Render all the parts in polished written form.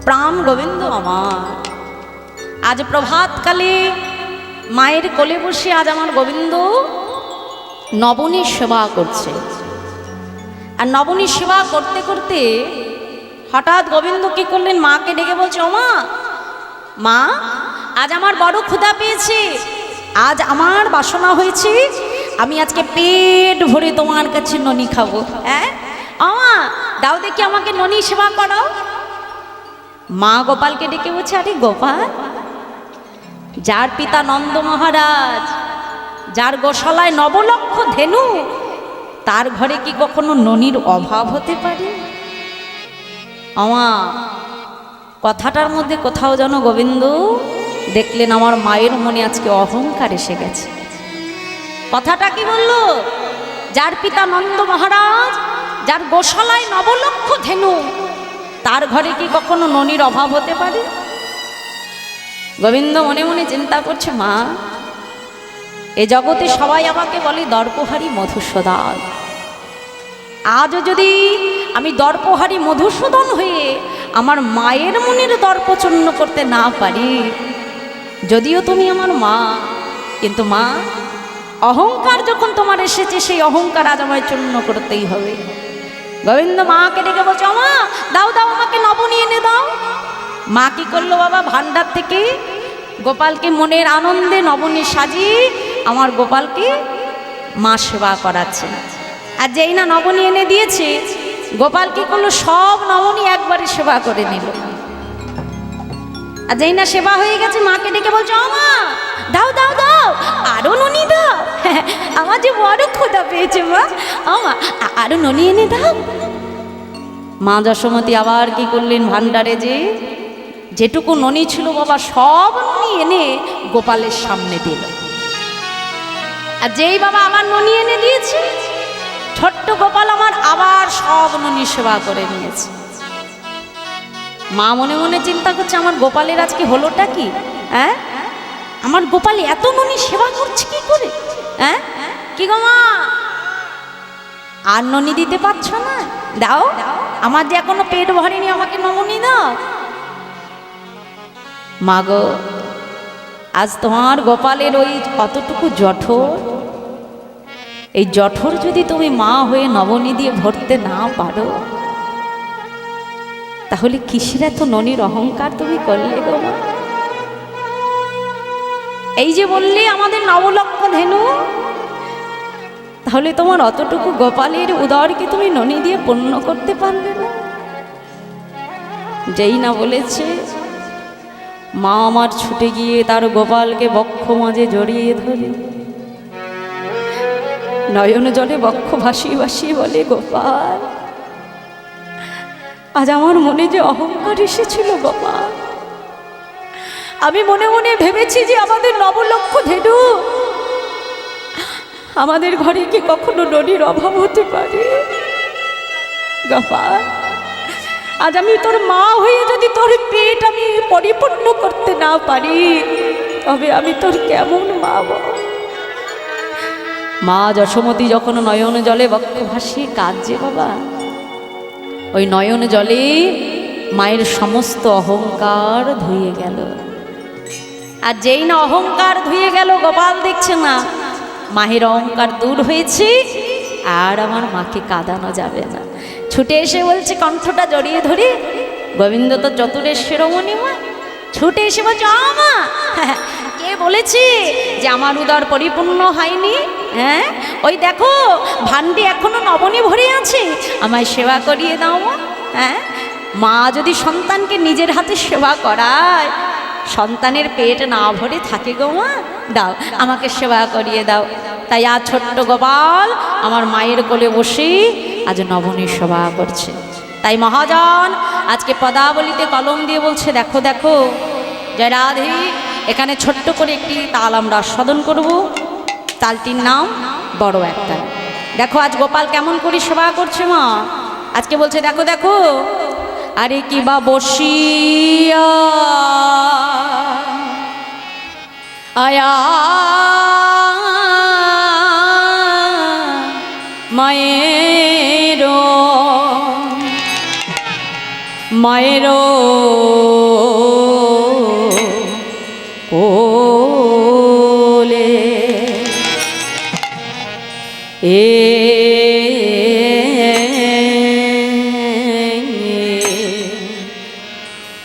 প্রাণ গোবিন্দ আমার। আজ প্রভাতকালে মায়ের কোলে বসে আজ আমার গোবিন্দ নবনীর সেবা করছে। আর নবনীর সেবা করতে করতে হঠাৎ গোবিন্দ কি করলেন, মাকে ডেকে বলছে, ও মা, মা আজ আমার বড় ক্ষুধা পেয়েছে, আজ আমার বাসনা হয়েছে, আমি আজকে পেট ভরে তোমার কাছে ননি খাবো। হ্যাঁ আমা, দাও দেখি আমাকে ননি সেবা করাও। মা গোপালকে ডেকে বলছে, আরে গোপাল, যার পিতা নন্দ মহারাজ, যার গোশালায় 9 লক্ষ ধেনু, তার ঘরে কি কখনো ননির অভাব হতে পারে? আমা, কথাটার মধ্যে কোথাও যেন গোবিন্দ দেখলেন আমার মায়ের মনে আজকে অহংকার এসে গেছে। কথাটা কি বলল? যার পিতা নন্দ মহারাজ, যার গোশালায় 9 লক্ষ ধেনু, তার ঘরে কি কখনো ননির অভাব হতে পারে? গোবিন্দ মনে মনে চিন্তা করছে, মা, এ জগতে সবাই আমাকে বলে দর্পহারি মধুসূদন। আজও যদি আমি দর্পহারি মধুসূদন হয়ে আমার মায়ের মনের দর্প চূর্ণ করতে না পারি, যদিও তুমি আমার মা, কিন্তু মা, অহংকার যখন তোমার এসেছে, সেই অহংকার আজ আমায় চূর্ণ করতেই হবে। গোবিন্দ মাকে ডেকে বলছে, মা দাও দাও, আমাকে নবনী এনে দাও। মা কি করলো বাবা, ভান্ডার থেকে গোপালকে মনের আনন্দে নবনী সাজিয়ে আমার গোপালকে মা সেবা করাচ্ছে। আর যেই না নবনী এনে দিয়েছে, গোপাল কি করলো, সব নবনী একবারে সেবা করে নিল। আর যেই না সেবা হয়ে গেছে, মাকে ডেকে বলছে, ও মা দাও দাও দাও, আরো ননি দাও, আমার যে বড় ক্ষুধা পেয়েছে মা, ও মা আরো ননি এনে দাও। মা যশোমতী আবার কি করলেন, ভান্ডারে যেটুকু ননি ছিল বাবা, সব ননি এনে গোপালের সামনে দিল। আর যেই বাবা আবার ননি এনে দিয়েছে, ছোট্ট গোপাল আমার আবার সব ননি সেবা করে নিয়েছে। মা মনে মনে চিন্তা করছে, আমার গোপালের আজকে হলোটা কি? হ্যাঁ, আমার গোপাল এত ননি সেবা করছে কি করে? হ্যাঁ, কি গো মা, আর ননি দিতে পারছো না? দাও, আমার যে এখনো পেট ভরেনি, আমাকে ননি দাও। মা গো, আজ তোমার গোপালের ওই কতটুকু জঠর, এই জঠর যদি তুমি মা হয়ে নবনী দিয়ে ভরতে না পারো, তাহলে কিসের এত ননির অহংকার তুমি করলে গো মা? এই যে বললে আমাদের 9 লক্ষ ধেনু, তাহলে তোমার অতটুকু গোপালের উদরকে তুমি ননি দিয়ে পূর্ণ করতে পারলে না? যেই না বলেছে, মা আমার ছুটে গিয়ে তার গোপালকে বক্ষ মাঝে জড়িয়ে ধরে নয়ন জলে বক্ষ ভাসিয়ে ভাসিয়ে বলে, গোপাল, আজ আমার মনে যে অহংকার এসেছিল গোপাল, আমি মনে মনে ভেবেছি যে আমাদের 9 লক্ষ ধেনু, আমাদের ঘরে কি কখনো ননির অভাব হতে পারে? গোপাল, আজ আমি তোর মা হয়ে যদি তোর পেট আমি পরিপূর্ণ করতে না পারি, তবে আমি তোর কেমন মা বল? মা যশোমতী যখন নয়ন জলে বক্ষ ভাসিয়ে কাঁদছে বাবা, ওই নয়ন জলে মায়ের সমস্ত অহংকার ধুয়ে গেল। আর যেই না অহংকার ধুয়ে গেল, গোপাল দেখছে না মায়ের অহংকার দূর হয়েছে, আর আমার মাকে কাঁদানো যাবে না। ছুটে এসে বলছে, কণ্ঠটা জড়িয়ে ধরে, গোবিন্দ তো চতুরের শিরোমণি মা, ছুটে এসে বলছে, মা কে বলেছে যে আমার উদর পরিপূর্ণ হয়নি? হ্যাঁ, ওই দেখো ভান্ডে এখনো নবনী ভরে আছে, আমায় সেবা করিয়ে দাও মা। হ্যাঁ, মা যদি সন্তানকে নিজের হাতে সেবা করায়, সন্তানের পেট না ভরে থাকে গো মা, দাও আমাকে সেবা করিয়ে দাও। তাই আজ ছোট্ট গোপাল আমার মায়ের কোলে বসে আজ নবনীর সেবা করছে। তাই মহাজন আজকে পদাবলিতে কলম দিয়ে বলছে, দেখো দেখো জয় রাধে, এখানে ছোট্ট করে একটি তাল আমরা আস্বাদন করব। তালটির নাম বড় একটা। দেখো আজ গোপাল কেমন করে সেবা করছে মা। আজকে বলছে, দেখো দেখো, আরে কি বা বসিয়া আয়া মায়ের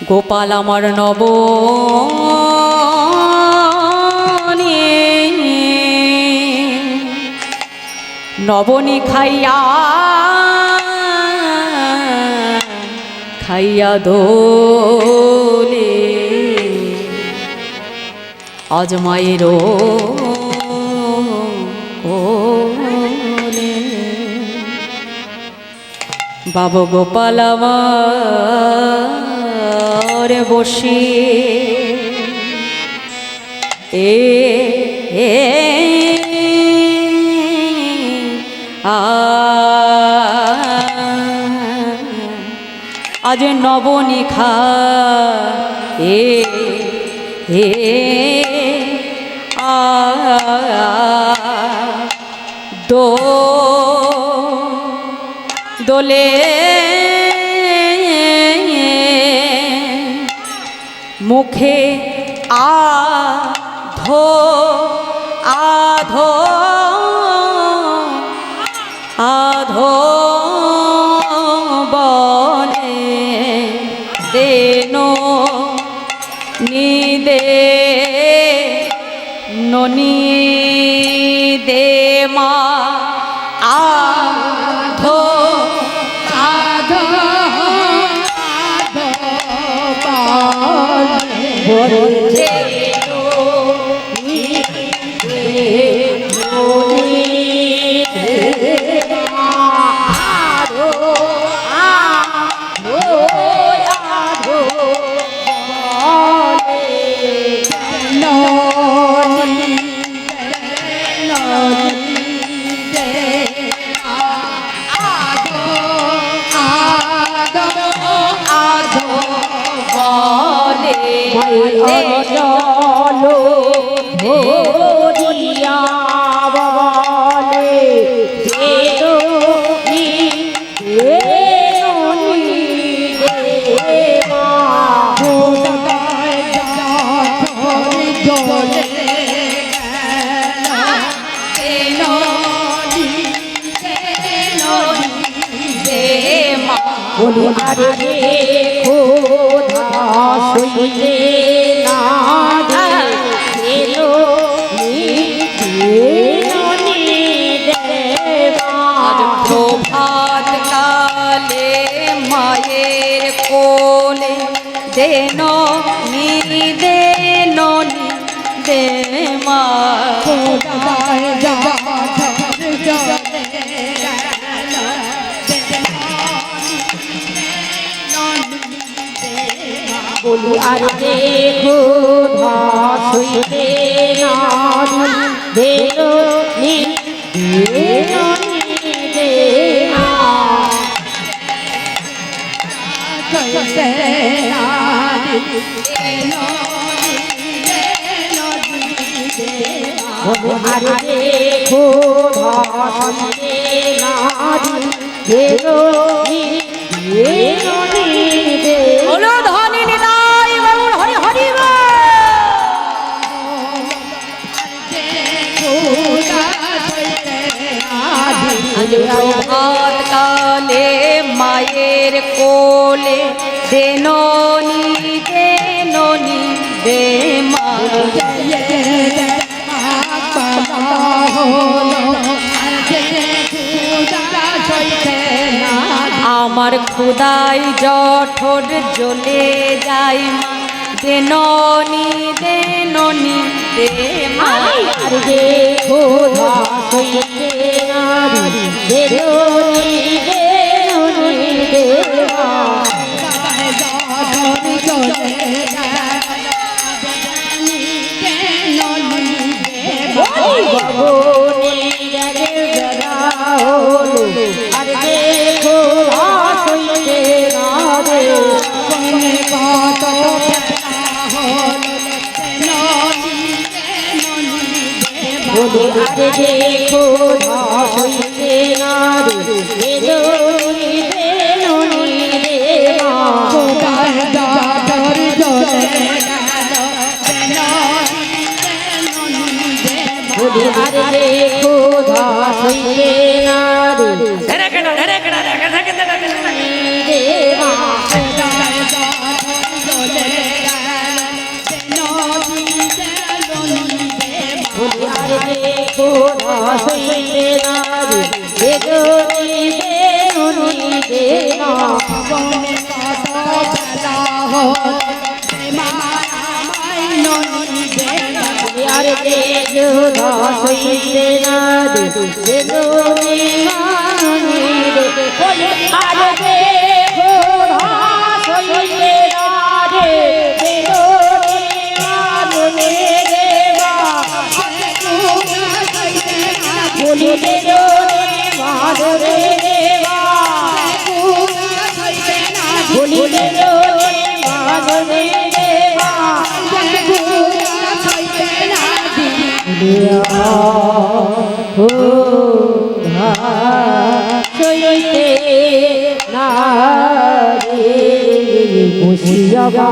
গোপাল আমার নব নবনী খাইয়া খাইয়া দোলে আজ মায়ের কোলে বাবু গোপাল আমার বসে আজ নবনিখা দোলে মুখে আধো আধো আধো বলে দেনো নিদে ননি দে মা আধো আধো বলে চলো ভোরিয়া বলে বলি আরে খোদা শুইলে না এলো আজ প্রভাত কালে মায়ের কোলে দেন দেন দে মা বলি আর দেখো শুইতে দেলো আর দেখো বলো ধনী নিতাই বাবুর হরি হরি প্রভাত কালে মায়ের কোলে দেননি দেননি দে মা আমার খুদাই জঠর জ্বলে যাই মা দেননি দেননি দে মা রে খোদা শুইতে নারী দেলোনি দেলোনি দেবা আর দেখো শুইতে নারে বলি আর দেখো শুইতে নারে দেলোনি দেলোনি দেবা বলি আর দেখো শুইতে নারে দেবা আর দেখো দাস হইতে না রে বেদনি মানি রে আর দেখো দাস হইতে না রে বেদনি মানি রে বলি বেদনি মাধবে দেবা বলি বেদনি মাধবে দেবা সইতে না রে বসিয়াবা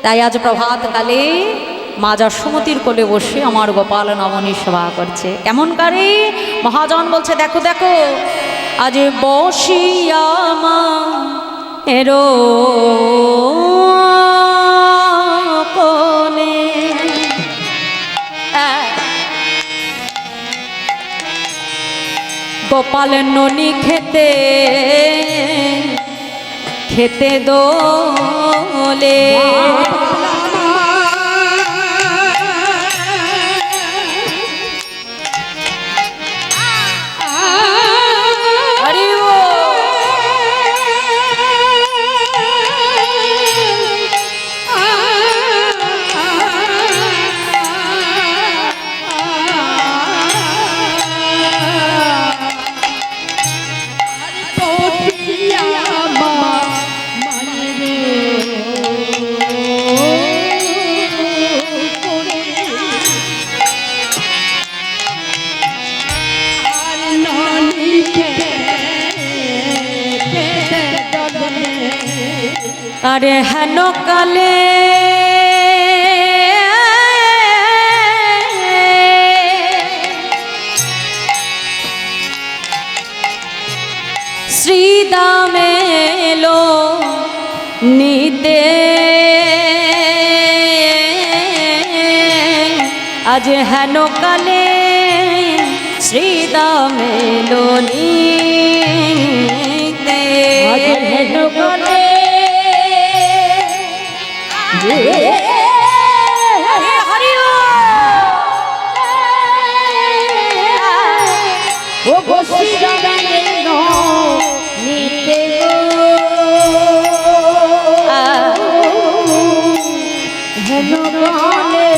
তাই আজ প্রভাতকালে মা যশোমতীর কোলে বসে আমার গোপাল নবনী সেবা করছে। কেমন করে মহাজন বলছে, দেখো দেখো আজ বসিয়া মা এরো কোলে গোপাল ননি খেতে খেতে দোলে আরে হেন কালে শ্রীদামে এলো নিতে আজ হেন কালে শ্রীদামে এলো নিতে আজ হেন কালে ও বসিরামে নিতে হেন কালে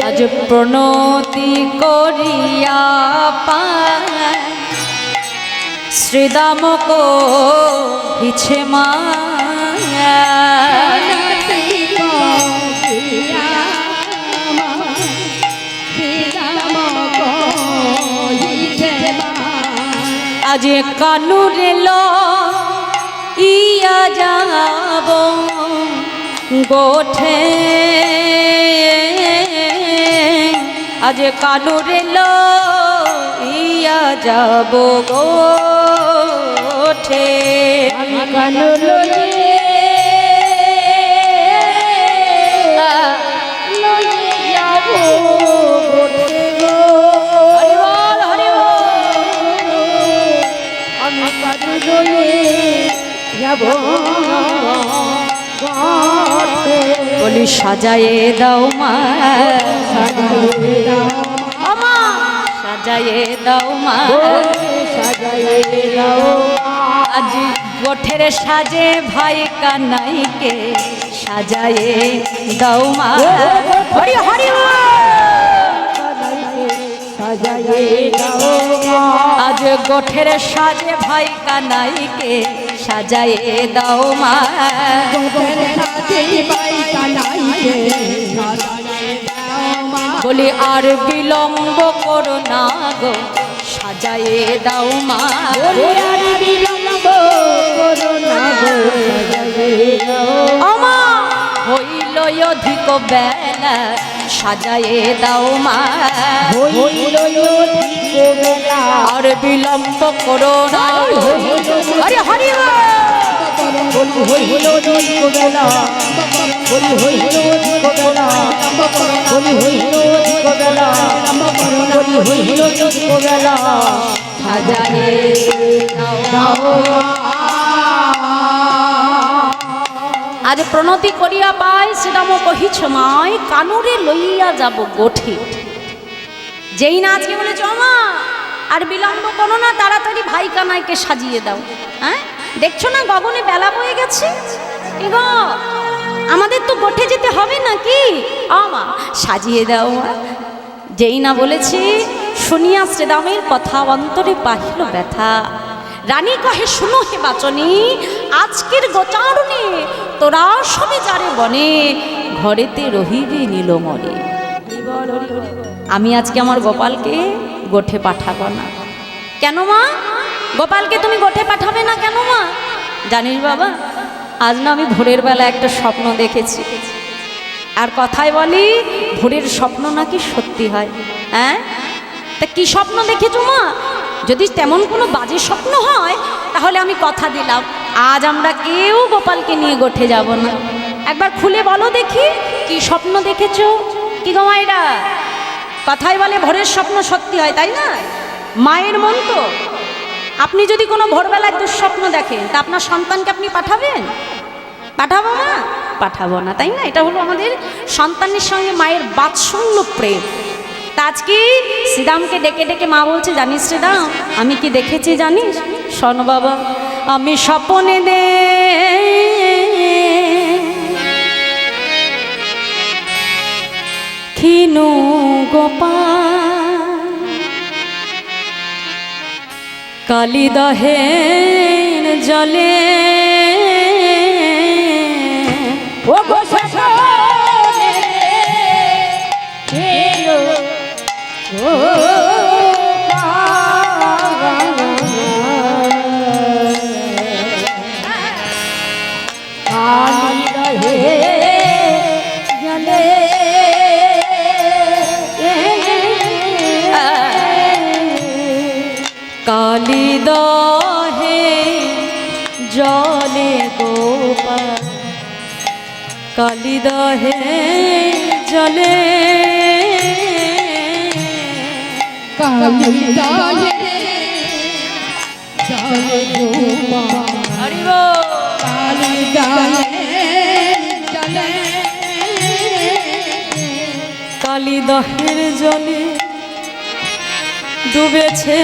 আজ প্রণতি করিয়া পায় শ্রীদাম কো পিছে মায়া আজ কানুরে লো ইয়া যাব গোঠে আজ কানুরে লো ইয়া যাব গোঠে আমি কানুরে বলি সাজায়ে দাও মা সাজায়ে দাও মা আজ গোঠের সাজে ভাই কানাইকে সাজায়ে দাও মা হরি হরি আজ গোঠের সাজে ভাই কানাইকে সাজায়ে দাও মা বলি আর বিলম্ব করো না গো সাজায়ে দাও মা আর বিলম্ব করো না গো আমা হইল অধিক বেলা সাজায়ে দাও মা হইল অধিক বেলা আর বিলম্ব করো না গো হরি হরি হইল অধিক বেলা হইল অধিক বেলা হইল অধিক হইল বেলা সাজারে আজ প্রণতি করিয়া পাই শ্রীরাম কহিছ মাই কানুরে লইয়া যাব গোঠে। যেই না আজকে বলেছ মা আর বিলম্ব করো না, তাড়াতাড়ি ভাই কানাইকে সাজিয়ে দাও। হ্যাঁ দেখছো না গগনে বেলা বয়ে গেছে, এগো আমাদের তো গোঠে যেতে হবে নাকি, আমা সাজিয়ে দাও। যেই না বলেছি শুনিয়া শ্রীরামের কথা অন্তরে পাহিল ব্যথা। রানী কহে শুনো হে বাচনী, আজকের গোচারণে তোরা সবে যারে বনে ঘরেতে রহিবে নীলমণি। আমি আজকে আমার গোপালকে গোঠে পাঠাবো না। কেন মা? গোপালকে তুমি গোঠে পাঠাবে না কেন মা? জানিস বাবা, আজ না আমি ভোরের বেলা একটা স্বপ্ন দেখেছি, আর কথায় বলি ভোরের স্বপ্ন নাকি সত্যি হয়। হ্যাঁ তা কি স্বপ্ন দেখেছো মা? যদি তেমন কোনো বাজে স্বপ্ন হয় তাহলে আমি কথা দিলাম আজ আমরা কেউ গোপালকে নিয়ে গোঠে যাব না। একবার খুলে বলো দেখি কি স্বপ্ন দেখেছো? কি গো মায়েরা, কথায় বলে ভোরের স্বপ্ন সত্যি হয়, তাই না? মায়ের মন তো। আপনি যদি কোনো ভোরবেলায় দুঃস্বপ্ন দেখেন তা আপনার সন্তানকে আপনি পাঠাবেন? পাঠাবো না, পাঠাবো না, তাই না? এটা হলো আমাদের সন্তানের সঙ্গে মায়ের বাৎসল্য প্রেম। তা আজকে শ্রীরামকে ডেকে ডেকে মা বলছে জানিস শ্রীরাম আমি কি দেখেছি জানিস? শোন বাবা, আমি স্বপ্নে দেখিনু গোপাল কালিদহের জলে, ও গো শাসনে এলো ও কালিদহে জলে গোপাল কালিদহে জলে, কালিদহে জলে গোপাল হরিব কালিদহে জলে, কালিদহের জলে ডুবেছে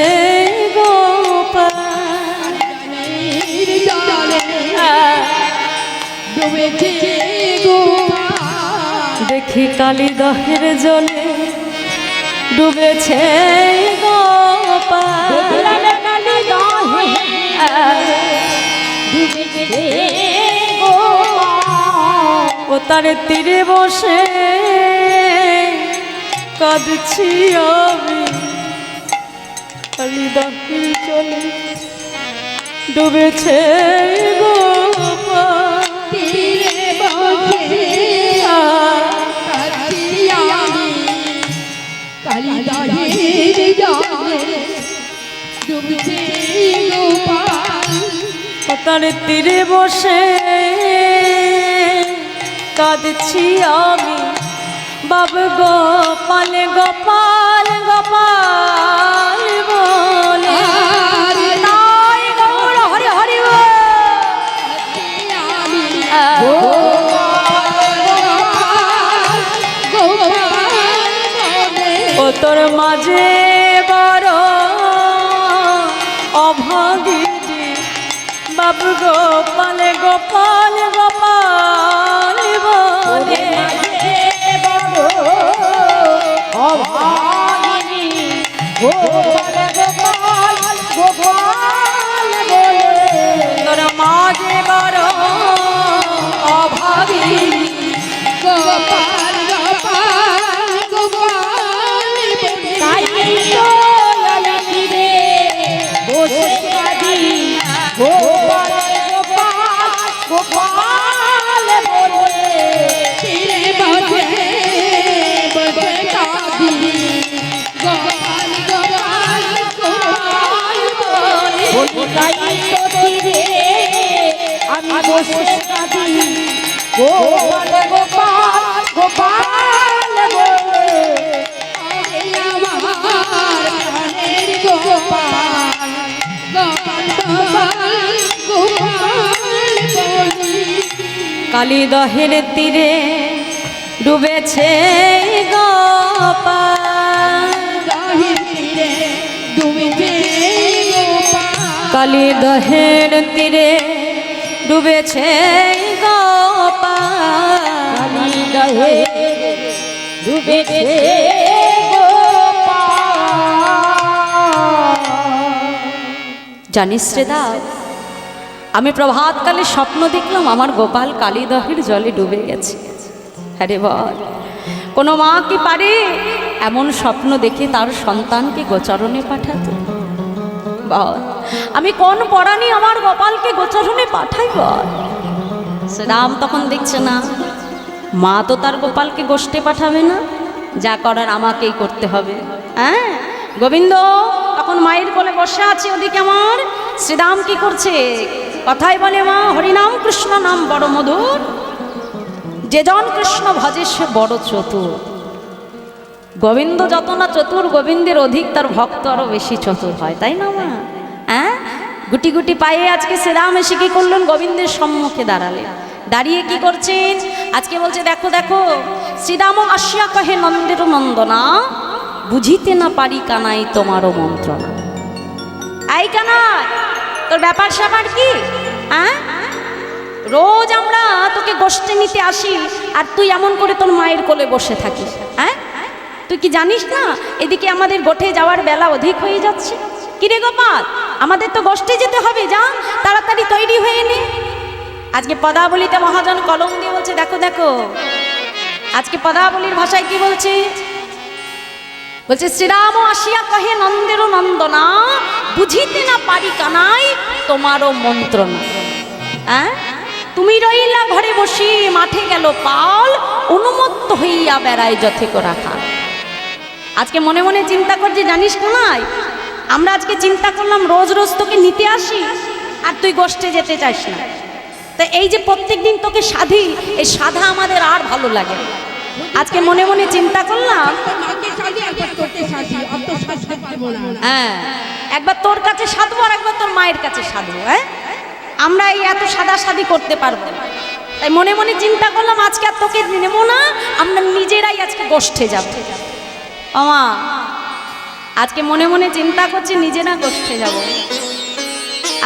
গোপাল, জলে ডুবেছে গোপাল, দেখি কালিদহের জলে ডুবেছে গোপাল, ডুবেছে গোপাল, ও তার তীরে বসে কাঁদছি আমি, কালিদহের জলে ডুবেছে গোপাল, তীরে বসে কাঁদছি আমি, কালিদহের জলে ডুবেছে গোপাল, ও তার তীরে বসে কাঁদছি আমি, বাবা গোপাল গোপাল গোপাল বলে, তাই গৌর হরি হরি ও তোর মাঝে বড় অভাগী, বাবু গোপাল গোপাল গোপাল বলে, তোর মাঝে বড় অভাগী, গোপাল গোপাল গোপাল তাই তো রে বসে কাঁদি, গোপাল গোপাল গোপাল বলে তীরে বসে বসে কাঁদি, গোপাল গোপাল গোপাল বলে তাই তো তীরে আমি বসে কাঁদি, গোপাল গোপাল গোপাল বলে আমার কালিদহের তীরে ডুবেছে গোপাল, কালিদহের তীরে ডুবেছে গোপাল, ডুবেছে জানিস রে দা, আমি প্রভাতকালে স্বপ্ন দেখলাম আমার গোপাল কালিদহের জলে ডুবে গেছে। আরে বল, কোনো মা কি পারে এমন স্বপ্ন দেখে তার সন্তানকে গোচরণে পাঠাতে? বল, আমি কোন পরাণী আমার গোপালকে গোচরণে পাঠাই? বল। রাম তখন দেখছে না, মা তো তার গোপালকে গোষ্ঠে পাঠাবে না, যা করার আমাকেই করতে হবে। হ্যাঁ, গোবিন্দ তখন মায়ের কোলে বসে আছে, ওদিকে আমার শ্রীরাম কি করছে? কথাই বলে মা, হরিনাম কৃষ্ণ নাম বড় মধুর, যে জন কৃষ্ণ ভজে সে বড় চতুর। গোবিন্দ যত না চতুর, গোবিন্দের অধিক তার ভক্ত আরো বেশি চতুর হয়, তাই না মা? হ্যাঁ, গুটি গুটি পায়ে আজকে শ্রীরাম এসে কি করলেন? গোবিন্দের সম্মুখে দাঁড়ালেন। দাঁড়িয়ে কি করছেন? আজকে বলছে, দেখো দেখো, শ্রীরাম আসিয়া কহে নন্দের নন্দনা, বুঝিতে না পারি কানাই তোমারও মন্ত্রণা। আই কানাই, তোর ব্যাপার স্যাপার কি? হ্যাঁ, রোজ আমরা তোকে গোষ্ঠে নিতে আসি আর তুই এমন করে তোর মায়ের কোলে বসে থাকিস। হ্যাঁ, তুই কি জানিস না এদিকে আমাদের গোঠে যাওয়ার বেলা অধিক হয়ে যাচ্ছে? কিরে গোপাল, আমাদের তো গোষ্ঠে যেতে হবে, যা তাড়াতাড়ি তৈরি হয়ে নে। আজকে পদাবলিতে মহাজন কলম দিয়ে বলছে, দেখো দেখো, আজকে পদাবলির ভাষায় কি বলছে? বলছে, শ্রীরাম আসিয়া কহে নন্দেরও নন্দনা, বুঝিতে না পারি কানাই তোমারও মন্ত্রণা। হ্যাঁ, তুমি রইলা ঘরে বসি, মাঠে গেল পাল, অনুমত্ত হইয়া বেড়ায় যথেক রাখা। আজকে মনে মনে চিন্তা করছি, জানিস কানাই, আমরা আজকে চিন্তা করলাম রোজ রোজ তোকে নিতে আসি আর তুই গোষ্ঠে যেতে চাস না। তা এই যে প্রত্যেক দিন তোকে সাধি, এই সাধা আমাদের আর ভালো লাগে না। আজকে মনে মনে চিন্তা করলাম, হ্যাঁ, একবার তোর কাছে সাধবো আর একবার তোর মায়ের কাছে সাধবো। হ্যাঁ, আমরা এই এত সাদা সাদি করতে পারবো না। তাই মনে মনে চিন্তা করলাম আজকে আর তোকে নেবো না, আমরা নিজেরাই আজকে গোষ্ঠে যাব। আমা আজকে মনে মনে চিন্তা করছি নিজেরা গোষ্ঠে যাব।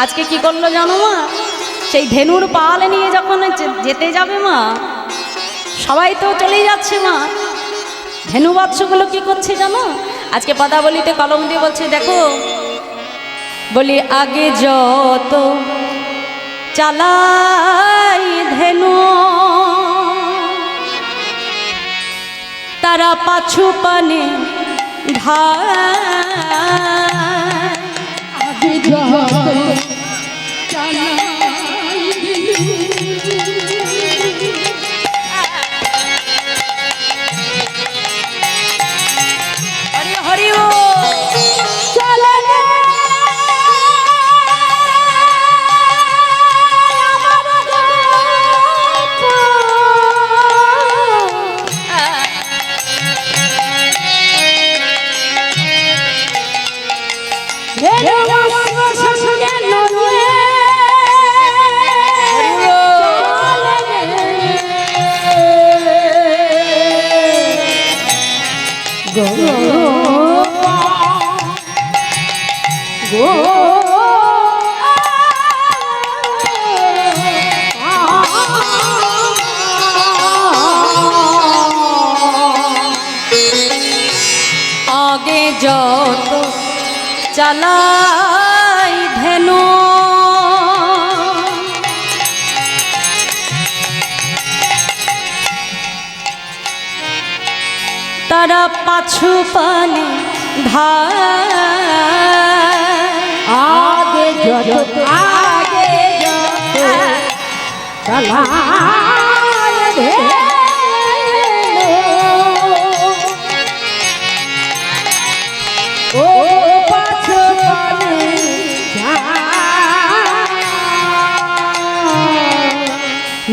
আজকে কি করলো জানো মা? সেই ধেনুর পাল নিয়ে যখন যেতে যাবে মা, সবাই তো চলে যাচ্ছে মা, ধেনু বাচ্চাগুলো কি করছে জানো? আজকে পদাবলিতে কলম দিয়ে বলছে, দেখো, বলি আগে যত চালাই ধেনু, তারা পাছু পানে হরি হরি ও আগে যত চালাই ধেনু, তারা পাছু পানে আগে যত চালাই ধেনু, ও পাছু পানে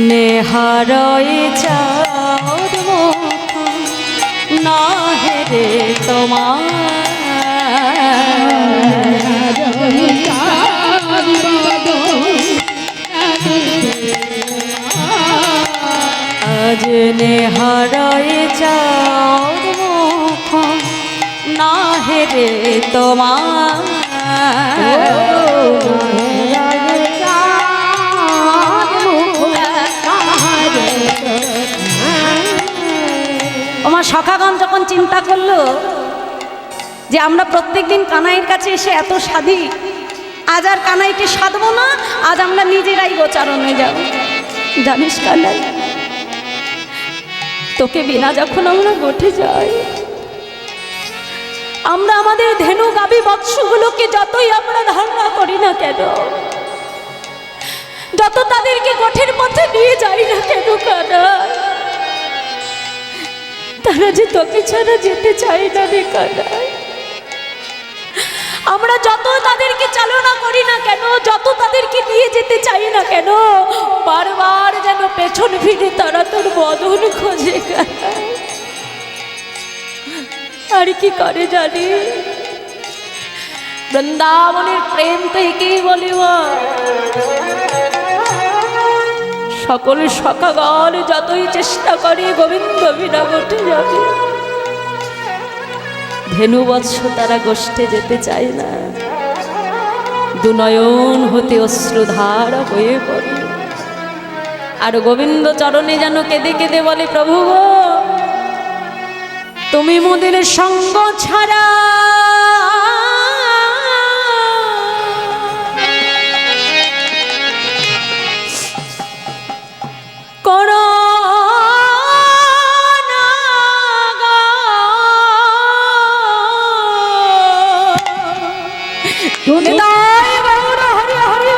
নেহারই চাঁদ না হেরে তোমার নেহারায় চাঁদ মুখ না হেরে তোমার আমার সখাগণ যখন চিন্তা করলো যে আমরা প্রত্যেকদিন কানাইয়ের কাছে এসে এত সাধি, আজ আর কানাইকে সাধবো না, আজ আমরা নিজেরাই গোচারণে যাব। জানিস কানাই, তোকে বিনা যখন আমরা গোঠে যাই, আমরা আমাদের ধেনু গাভী বৎসগুলোকে যতই আমরা ধারণা করি না কেন, যত তাদেরকে গোঠের পথে নিয়ে যাই না কেন কানাই, তারা যে তোকে ছাড়া যেতে চায় না রে কানাই। আমরা যত তাদেরকে চালনা করি না কেন, যত তাদেরকে নিয়ে যেতে চাই না কেন, বারবার যেন পেছন ফিরে তারা তোর বদন খোঁজে কানাই। আর কি করে জানি, বৃন্দাবনের প্রেম তো একেই বলে মা। সকল সখাগণ যতই চেষ্টা করে গোবিন্দ বিনা গোঠে যাবে, ধেনু বৎস তারা গোষ্ঠে যেতে চায় না। দুনয়ন হতে অশ্রুধার হয়ে পড়ে, আর গোবিন্দ চরণে যেন কেঁদে কেঁদে বলে, প্রভু গো, তুমি মোদের সঙ্গ ছাড়া করো না গো। নিতাই গৌর হরি হরি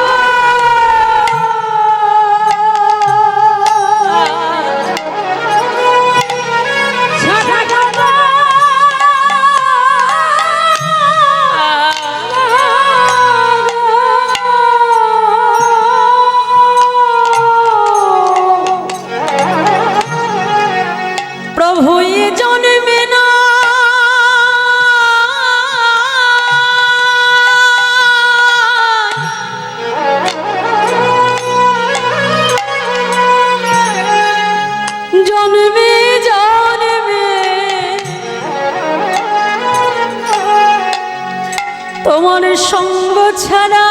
প্রভু এ জন্মে না জন্মে জন্মে তোমার সঙ্গ ছাড়া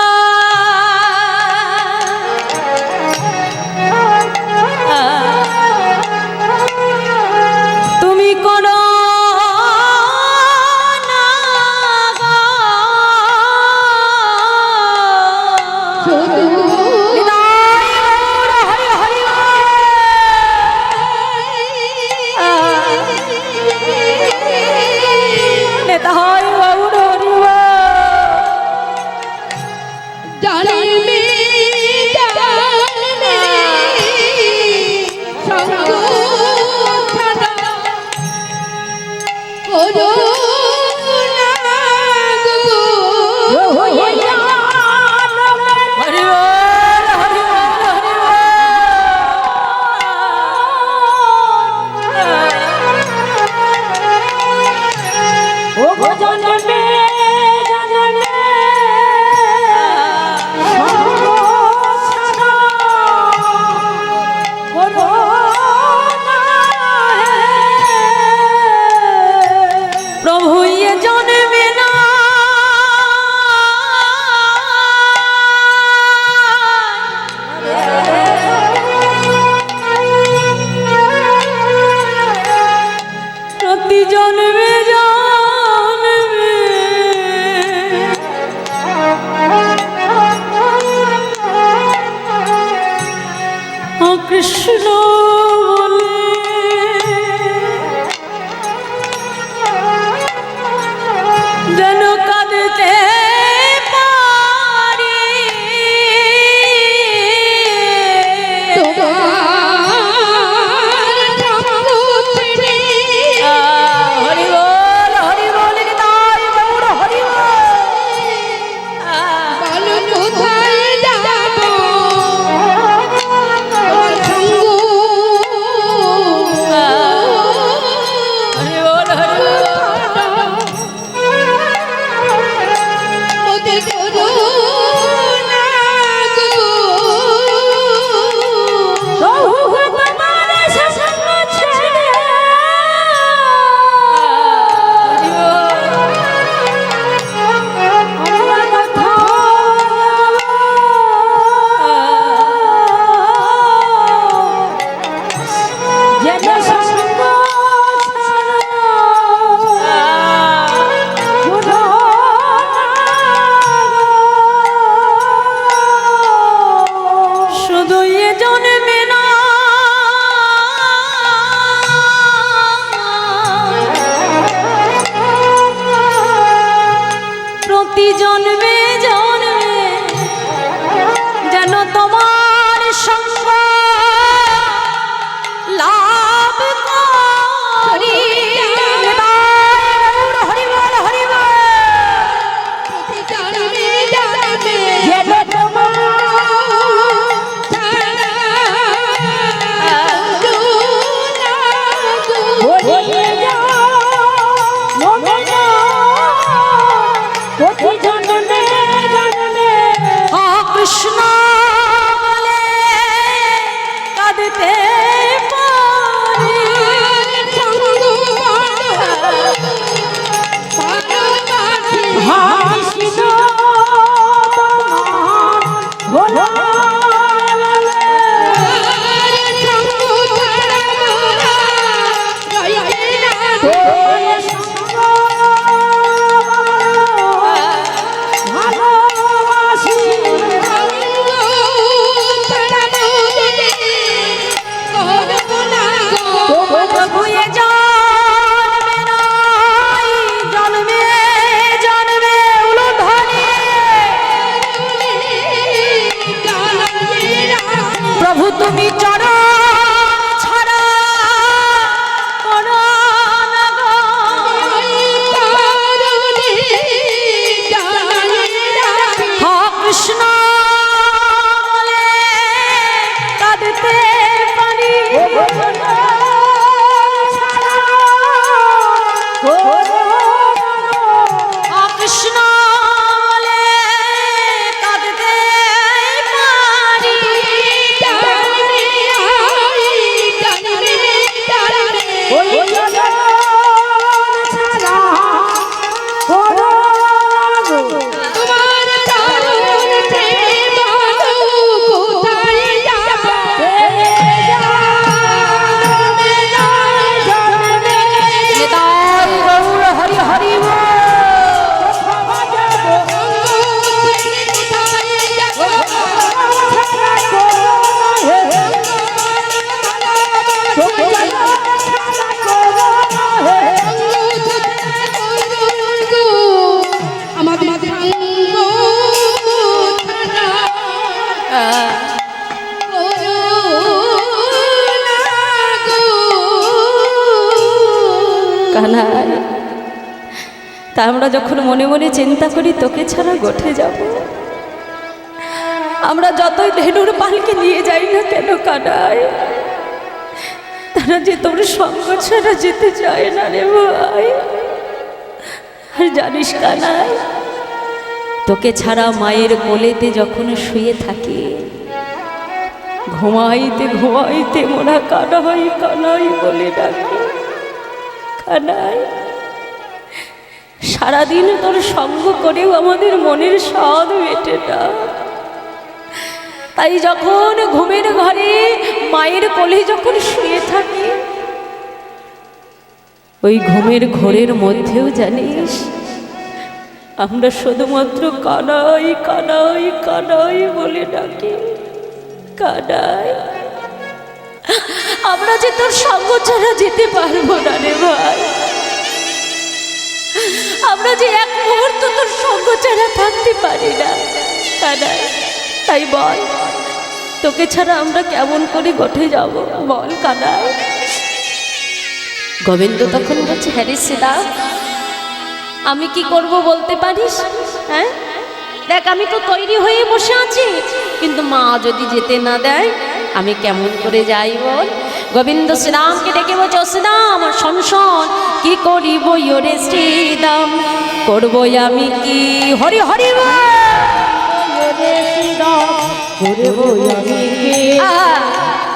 তুমি করো না গো। নিতাই গৌর হরি হরি নিতাই গৌর হরি জন্মে জন্মে সঙ্গ ছাড়া করো না গো। হরি বল, হরি বল, হরি বল। ও গো জন্মে জন্মে সঙ্গ ছাড়া করো না হে। প্রভু এ জন্মে না প্রতি জন্মে জন্মে ও কৃষ্ণ বলে প্রতি জন্মে জন্মে যেন তোমার সঙ্গ লাভ করি। হরিবল হরিবল জন্মে জন্মে যেন তোমার ভুলিয়ে যাও মনে না প্রতি জন্মে জন্মে কৃষ্ণ বলে কাঁদতে পারি। হাসিল তোমার ভোলা তোর সঙ্গ ভালোবাসি প্রভু এ জন্মে নয়, জন্মে জন্মে উলুধ্বনি। প্রভু তুমি চরণ ছাড়া করো না গো। হা কৃষ্ণ বলে কাঁদতে পারি। হা কৃষ্ণ বলে কাঁদতে পারি। নিতাই গৌর হরি হরি বল। কানাই, তা আমরা যখন মনে মনে চিন্তা করি তোকে ছাড়া গোঠে যাব, আমরা যতই ধেনুর পালকে নিয়ে যাই না কেন কানাই, তারা যে তোর সঙ্গ ছাড়া যেতে চায় না রে ভাই। আর জানিস কানাই, তোকে ছাড়া মায়ের কোলেতে যখন শুয়ে থাকি, ঘুমাইতে ঘুমাইতে মোরা কানাই কানাই বলে ডাকে। কানাই, সারাদিন তোর সঙ্গ করেও আমাদের মনের স্বাদ মেটে না। তাই যখন ঘুমের ঘরে মায়ের কোলে যখন শুয়ে থাকি, ওই ঘুমের ঘোরের মধ্যেও জানিস আমরা শুধুমাত্র কানাই কানাই কানাই বলে ডাকি। কানাই, আমরা যে তোর সঙ্গ ছাড়া যেতে পারবো না রে ভাই। আমরা যে এক মুহূর্ত তোর সঙ্গ ছাড়া থাকতে পারি না কানাই। তাই বল, তোকে ছাড়া আমরা কেমন করে গোঠে যাব বল কানাই। গোবিন্দ তখন বলছে, হ্যাঁ রে সীতা, আমি কি করব বলতে পারিস? হ্যাঁ দেখ, আমি তো তৈরি হয়ে বসে আছি, কিন্তু মা যদি যেতে না দেয় আমি কেমন করে যাই বল। গোবিন্দ শ্রীরামকে ডেকে বলছে, শ্রীরাম শোন শোন, কি করিব ইয়োরে শ্রীরাম, করবো আমি কি। হরি হরি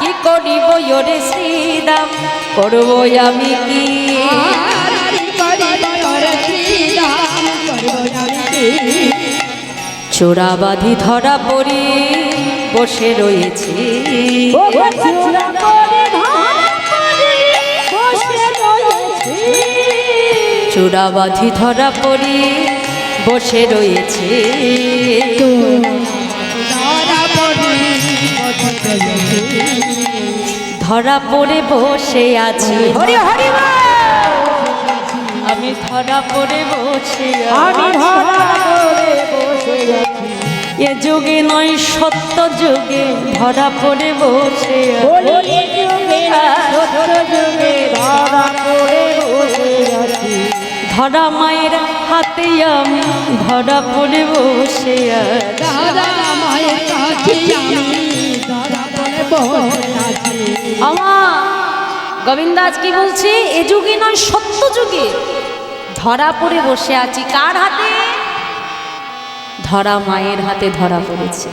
কি করিব ইয়োরে শ্রীরাম, করবো আমি কি। চোরা বাঁধি ধরা পড়ি বসে রয়েছি, চোরা বাঁধি ধরা পড়ি বসে রয়েছি, ধরা পড়ে বসে আছি। হরি হরি আমি ধরা পড়ে বসে আছি। আছি এ যুগে নয় সত্য যুগে ধরা পড়ে বসে বলি এ যুগে না সত্য যুগে ধরা পড়ে বসে আছি ধরা মায়ের হাতে আমি ধরা পড়ে বসে আছি দাদা মায়ের কাছে আমি ধরা পড়ে বসে আছি আমার গোবিন্দাজ কি বলছে এ যুগে নয় সত্য যুগে ধরা পড়ে বসে আছি কার হাতে ধরা মায়ের হাতে ধরা পড়েছে